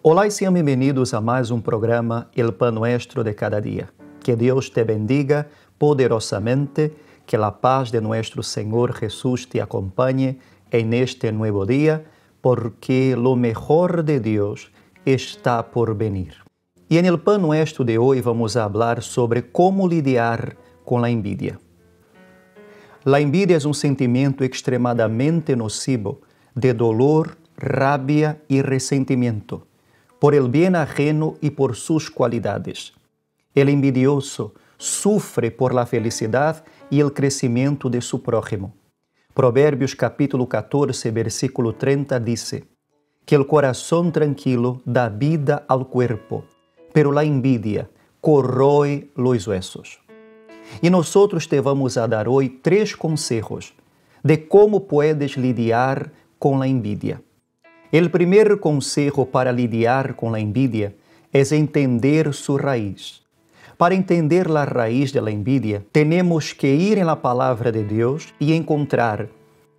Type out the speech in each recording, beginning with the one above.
Olá y sean bienvenidos a más un programa El Pan Nuestro de Cada Día. Que Dios te bendiga poderosamente, que la paz de nuestro Señor Jesús te acompañe en este nuevo día, porque lo mejor de Dios está por venir. Y en el Pan Nuestro de hoy vamos a hablar sobre cómo lidiar con la envidia. La envidia es un sentimiento extremadamente nocivo de dolor, rabia y resentimiento por el bien ajeno y por sus cualidades. El envidioso sufre por la felicidad y el crecimiento de su prójimo. Proverbios capítulo 14, versículo 30 dice que el corazón tranquilo da vida al cuerpo, pero la envidia corroe los huesos. E nosotros te vamos a dar hoy 3 consejos de cómo puedes lidiar con la envidia. El primer consejo para lidiar con la envidia es entender su raíz. Para entender la raíz de la envidia, tenemos que ir en la palabra de Dios y encontrar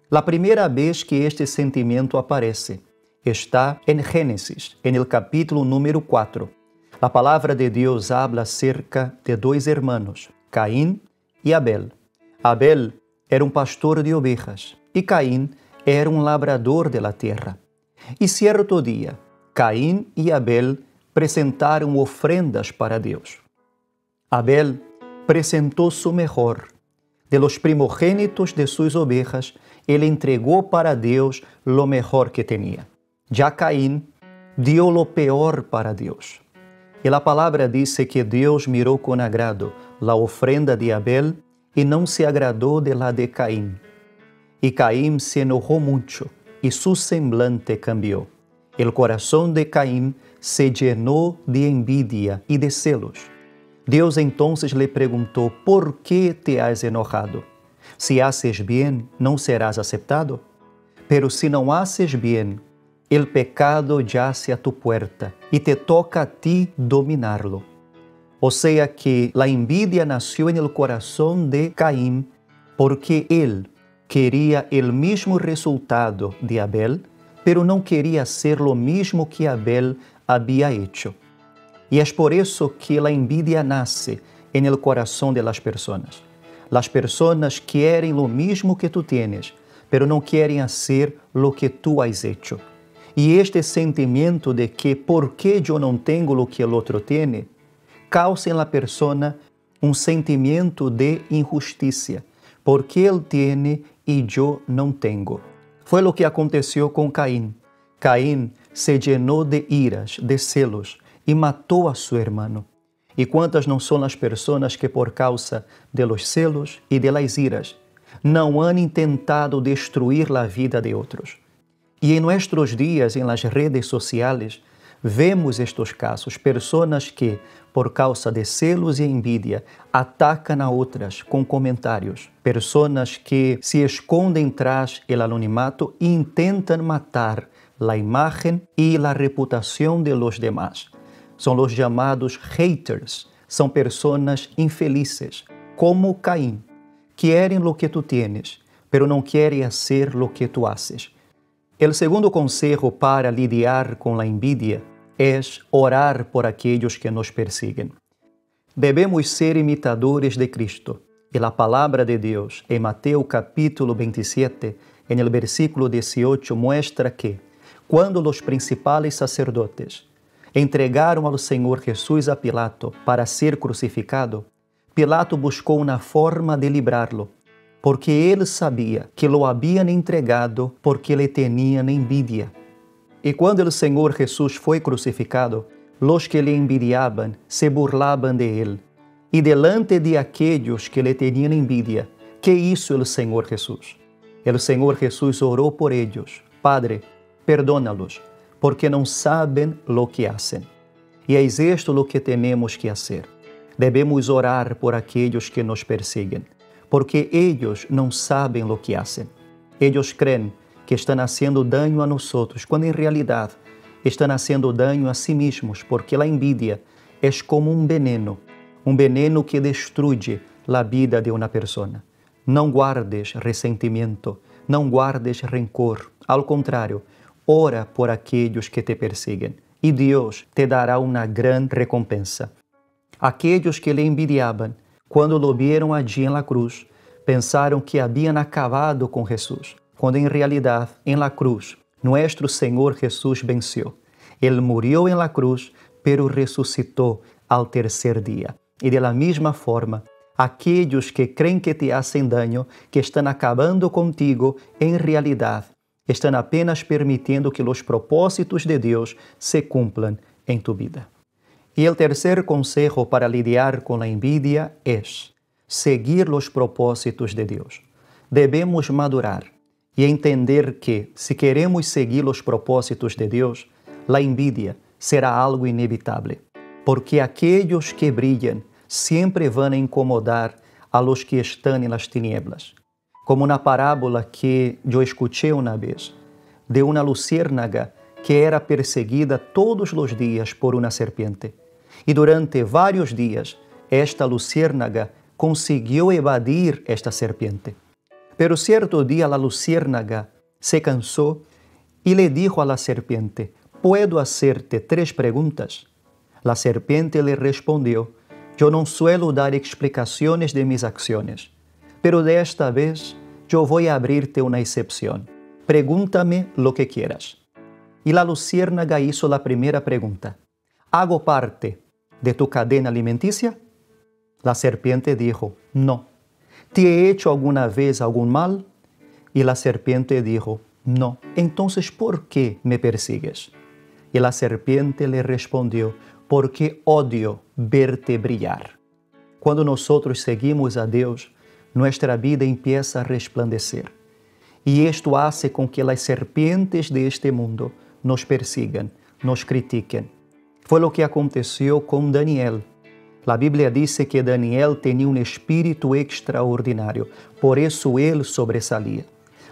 la primera vez que este sentimiento aparece. Está en Génesis, en el capítulo número 4. La palabra de Dios habla acerca de 2 hermanos, Caín y Abel. Abel era un pastor de ovejas y Caín era un labrador de la tierra. E cierto dia, Caim e Abel presentaram ofrendas para Deus. Abel presentou su mejor. De los primogénitos de sus ovejas, ele entregou para Deus lo mejor que tenía. Já Caín dio lo peor para Deus. E a palavra dice que Deus mirou com agrado la ofrenda de Abel e não se agradou de la de Caín. E Caín se enojou muito y su semblante cambió. El corazón de Caín se llenó de envidia y de celos. Dios entonces le preguntó, ¿por qué te has enojado? Si haces bien, ¿no serás aceptado? Pero si no haces bien, el pecado yace a tu puerta y te toca a ti dominarlo. O sea que la envidia nació en el corazón de Caín porque él quería el mismo resultado de Abel, pero no quería hacer lo mismo que Abel había hecho. Y es por eso que la envidia nace en el corazón de las personas. Las personas quieren lo mismo que tú tienes, pero no quieren hacer lo que tú has hecho. Y este sentimiento de que ¿por qué yo no tengo lo que el otro tiene? Causa en la persona un sentimiento de injusticia, porque él tiene y yo no tengo. Fue lo que aconteció con Caín. Caín se llenó de iras, de celos y mató a su hermano. ¿Y cuántas no son las personas que por causa de los celos y de las iras no han intentado destruir la vida de otros? Y en nuestros días en las redes sociales vemos estos casos, personas que por causa de celos e envidia atacam a outras com comentários, personas que se escondem tras el anonimato e intentam matar la imagen y la reputación de los demás. Son los llamados haters, são personas infelices, como Caín. Querem lo que tú tienes, pero não querem hacer lo que tú haces. El segundo consejo para lidiar con la envidia es orar por aquellos que nos persiguen. Debemos ser imitadores de Cristo. Y la palabra de Dios en Mateo capítulo 27, en el versículo 18, muestra que cuando los principales sacerdotes entregaron al Señor Jesús a Pilato para ser crucificado, Pilato buscó una forma de librarlo, porque él sabía que lo habían entregado porque le tenían envidia. Y cuando el Señor Jesús fue crucificado, los que le envidiaban se burlaban de él. Y delante de aquellos que le tenían envidia, ¿qué hizo el Señor Jesús? El Señor Jesús oró por ellos. Padre, perdónalos, porque no saben lo que hacen. Y es esto lo que tenemos que hacer. Debemos orar por aquellos que nos persiguen, porque ellos no saben lo que hacen. Ellos creen que están haciendo daño a nosotros, cuando en realidad están haciendo daño a sí mismos, porque la envidia es como un veneno que destruye la vida de una persona. Não guardes ressentimento, não guardes rencor. Ao contrário, ora por aqueles que te persiguen. e Deus te dará uma grande recompensa. Aqueles que lhe envidiavam, quando lo vieram allí en la cruz, pensaram que haviam acabado com Jesus, quando em realidade, em la cruz, nuestro Senhor Jesus venceu. Ele murió en la cruz, pero ressuscitou al tercer dia. E de la mesma forma, aqueles que creem que te hacen daño, que estão acabando contigo, em realidade, estão apenas permitindo que os propósitos de Deus se cumplan em tu vida. E o terceiro consejo para lidiar com a envidia é seguir os propósitos de Deus. Devemos madurar e entender que, se queremos seguir os propósitos de Deus, a envidia será algo inevitável, porque aqueles que brilham sempre vão incomodar a los que estão nas tinieblas. Como na parábola que eu escutei uma vez, de uma luciérnaga que era perseguida todos os dias por uma serpiente. E durante vários dias, esta luciérnaga conseguiu evadir esta serpiente. Pero cierto dia a luciérnaga se cansou e le dijo a la serpiente: ¿Puedo hacerte 3 preguntas? La serpiente le respondió: Yo no suelo dar explicaciones de mis acciones, pero de esta vez yo voy a abrirte una excepción. Pregúntame lo que quieras. Y la luciérnaga hizo la primera pregunta: ¿Hago parte de tu cadena alimenticia? La serpiente dijo: No. ¿Te he hecho alguna vez algún mal? Y la serpiente dijo: No. Entonces, ¿por qué me persigues? Y la serpiente le respondió: Porque odio verte brillar. Cuando nosotros seguimos a Dios, nuestra vida empieza a resplandecer. Y esto hace con que las serpientes de este mundo nos persigan, nos critiquen. Fue lo que aconteció con Daniel. La Biblia dice que Daniel tenía un espíritu extraordinario, por eso él sobresalía.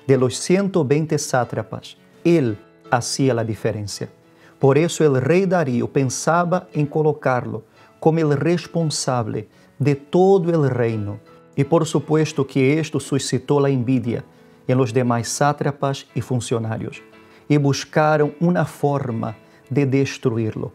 De los 120 sátrapas, él hacía la diferencia. Por eso el rey Darío pensaba en colocarlo como el responsable de todo el reino. Y por supuesto que esto suscitó la envidia en los demás sátrapas y funcionarios. Y buscaron una forma de destruirlo.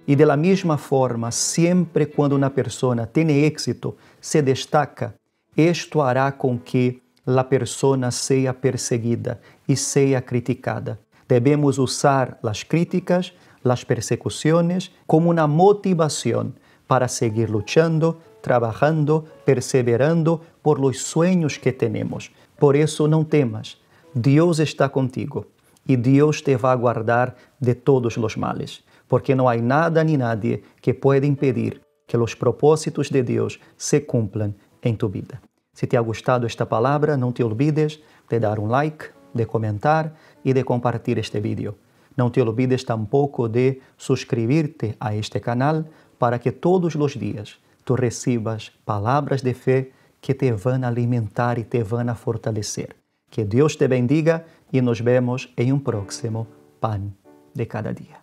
Y de la misma forma, siempre cuando una persona tiene éxito, se destaca, esto hará con que la persona sea perseguida y sea criticada. Debemos usar las críticas, las persecuciones como una motivación para seguir luchando, trabajando, perseverando por los sueños que tenemos. Por eso no temas, Dios está contigo y Dios te va a guardar de todos los males, porque no hay nada ni nadie que pueda impedir que los propósitos de Dios se cumplan en tu vida. Si te ha gustado esta palabra, no te olvides de dar un like, de comentar y de compartir este vídeo. No te olvides tampoco de suscribirte a este canal para que todos los días tú recibas palabras de fe que te van a alimentar y te van a fortalecer. Que Dios te bendiga y nos vemos en un próximo Pan de Cada Día.